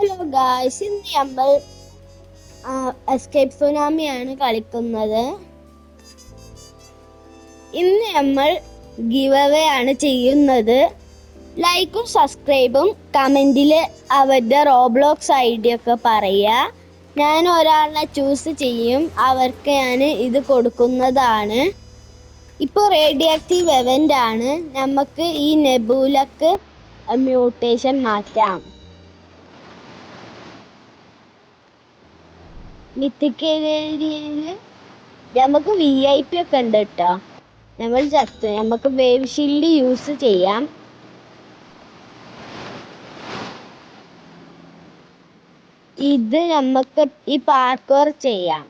Hello guys, ഇന്ന് നമ്മൾ escape സുനാമിയാണ് കളിക്കുന്നത്. ഇന്ന് നമ്മൾ ഗിവ് അവേ ആണ് ചെയ്യുന്നത്. ലൈക്കും സബ്സ്ക്രൈബും കമൻറ്റിൽ അവരുടെ റോബ്ലോക്സ് ID ഒക്കെ പറയുക. ഞാൻ ഒരാളെ ചൂസ് ചെയ്യും, അവർക്ക് ഞാൻ ഇത് കൊടുക്കുന്നതാണ്. ഇപ്പോൾ റേഡിയോ ആക്റ്റീവ് എവൻ്റ് ആണ്. നമുക്ക് ഈ നെബൂലക്ക് മ്യൂട്ടേഷൻ മാറ്റാം. മിത്തിക്കൽ ഏരിയയില് നമുക്ക് VIP ഒക്കെ ഉണ്ട് കേട്ടോ. നമുക്ക് വേവ് ഷീൽഡ് യൂസ് ചെയ്യാം. ഇത് നമുക്ക് ഈ പാർക്കോർ ചെയ്യാം.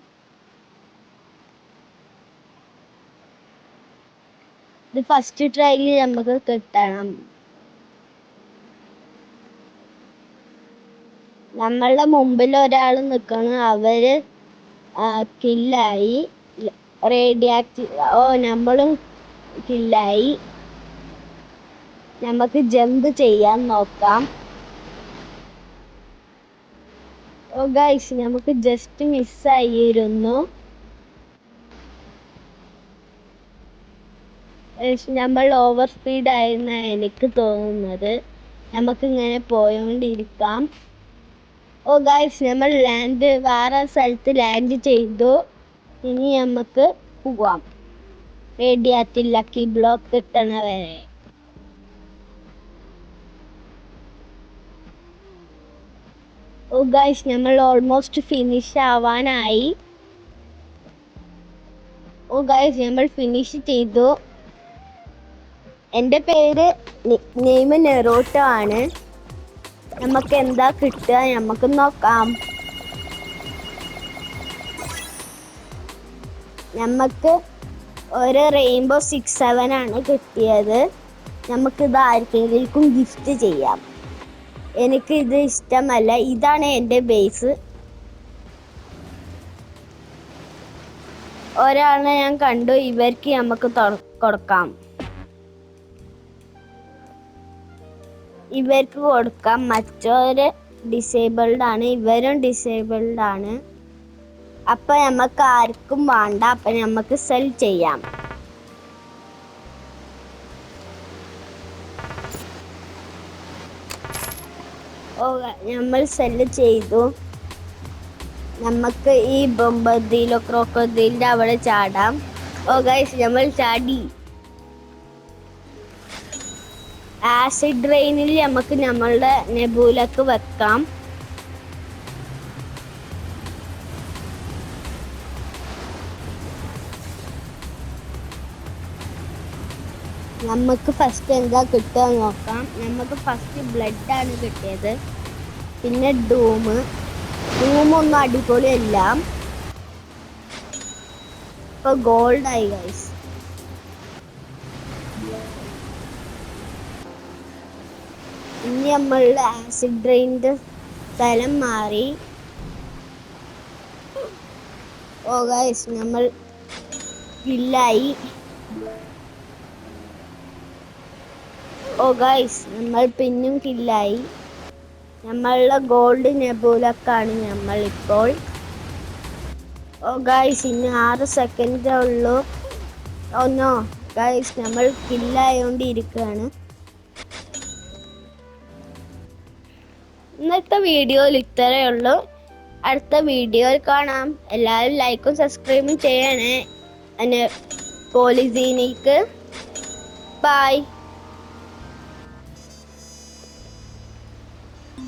ഇത് ഫസ്റ്റ് ട്രൈയിൽ നമുക്ക് കിട്ടണം. നമ്മളുടെ മുമ്പിൽ ഒരാൾ നിൽക്കണം, അവര് കില്ലായി. നമ്മളും കില്ലായി. നമുക്ക് ജമ്പ് ചെയ്യാൻ നോക്കാം. ഗൈസ്, നമുക്ക് ജസ്റ്റ് മിസ്സായിരുന്നു. നമ്മൾ ഓവർ സ്പീഡ് ആയിരുന്ന എനിക്ക് തോന്നുന്നത്. നമുക്കിങ്ങനെ പോയോണ്ടിരിക്കാം. ഗൈസ്, നമ്മൾ വേറെ സ്ഥലത്ത് ലാൻഡ് ചെയ്തു. ഇനി നമുക്ക് പോവാം റേഡിയാത്തിൽ ലക്കി ബ്ലോക്ക് കിട്ടണ വരെ. ഗൈസ്, നമ്മൾ ഓൾമോസ്റ്റ് ഫിനിഷ് ആവാനായി. ഗൈസ്, നമ്മൾ ഫിനിഷ് ചെയ്തു. എൻ്റെ പേര് നെയിം നെറോട്ടോ ആണ്. നമുക്ക് എന്താ കിട്ടുക നമുക്ക് നോക്കാം. നമുക്ക് ഒരു റെയിൻബോ 6-7 ആണ് കിട്ടിയത്. നമുക്കിത് ആർക്കെങ്കിലും ഗിഫ്റ്റ് ചെയ്യാം. എനിക്ക് ഇത് ഇഷ്ടമല്ല. ഇതാണ് എൻ്റെ ബേസ്. ഒരാളെ ഞാൻ കണ്ടു, ഇവർക്ക് നമുക്ക് കൊടുക്കാം. ഇവർക്ക് കൊടുക്കാം. മറ്റൊരു ഡിസേബിൾഡ് ആണ്, ഇവരും ഡിസേബിൾഡ് ആണ്. അപ്പൊ നമുക്ക് ആർക്കും വേണ്ട. അപ്പൊ നമുക്ക് സെൽ ചെയ്യാം. നമ്മൾ സെല് ചെയ്തു. നമുക്ക് ഈ ബൊമ്പതിലോ ക്രോക്കോദിലിന്റെ അവിടെ ചാടാം. ഗൈസ്, നമ്മൾ ചാടി. ആസിഡ് റെയിനിൽ നമുക്ക് നമ്മളുടെ നെബൂലക്ക് വെക്കാം. നമുക്ക് ഫസ്റ്റ് എന്താ കിട്ടുക നോക്കാം. നമുക്ക് ഫസ്റ്റ് ബ്ലഡ് ആണ് കിട്ടിയത്. പിന്നെ ഡൂമൊന്നും അടിപൊളിയല്ല. ഇപ്പൊ ഗോൾഡ് ആയി ഗൈസ്. ഇനി നമ്മളുടെ ആസിഡ് റെയിനിന്റെ സ്ഥലം മാറി. ഗൈസ്, നമ്മൾ കില്ലായി. ഗൈസ്, നമ്മൾ പിന്നും കില്ലായി. നമ്മളുടെ ഗോൾഡ് നെബൂലക്കാണ് നമ്മൾ ഇപ്പോൾ. ഗൈസ്, ഇനി 6 സെക്കൻഡേ ഉള്ളൂ. നോ ഗൈസ്, നമ്മൾ കില്ലായോണ്ടിരിക്കുകയാണ്. ഇന്നത്തെ വീഡിയോയിൽ ഇത്രയേ ഉള്ളൂ. അടുത്ത വീഡിയോയിൽ കാണാം. എല്ലാവരും ലൈക്കും സബ്സ്ക്രൈബും ചെയ്യണേ. പോലീസിനിക്ക് ബൈ.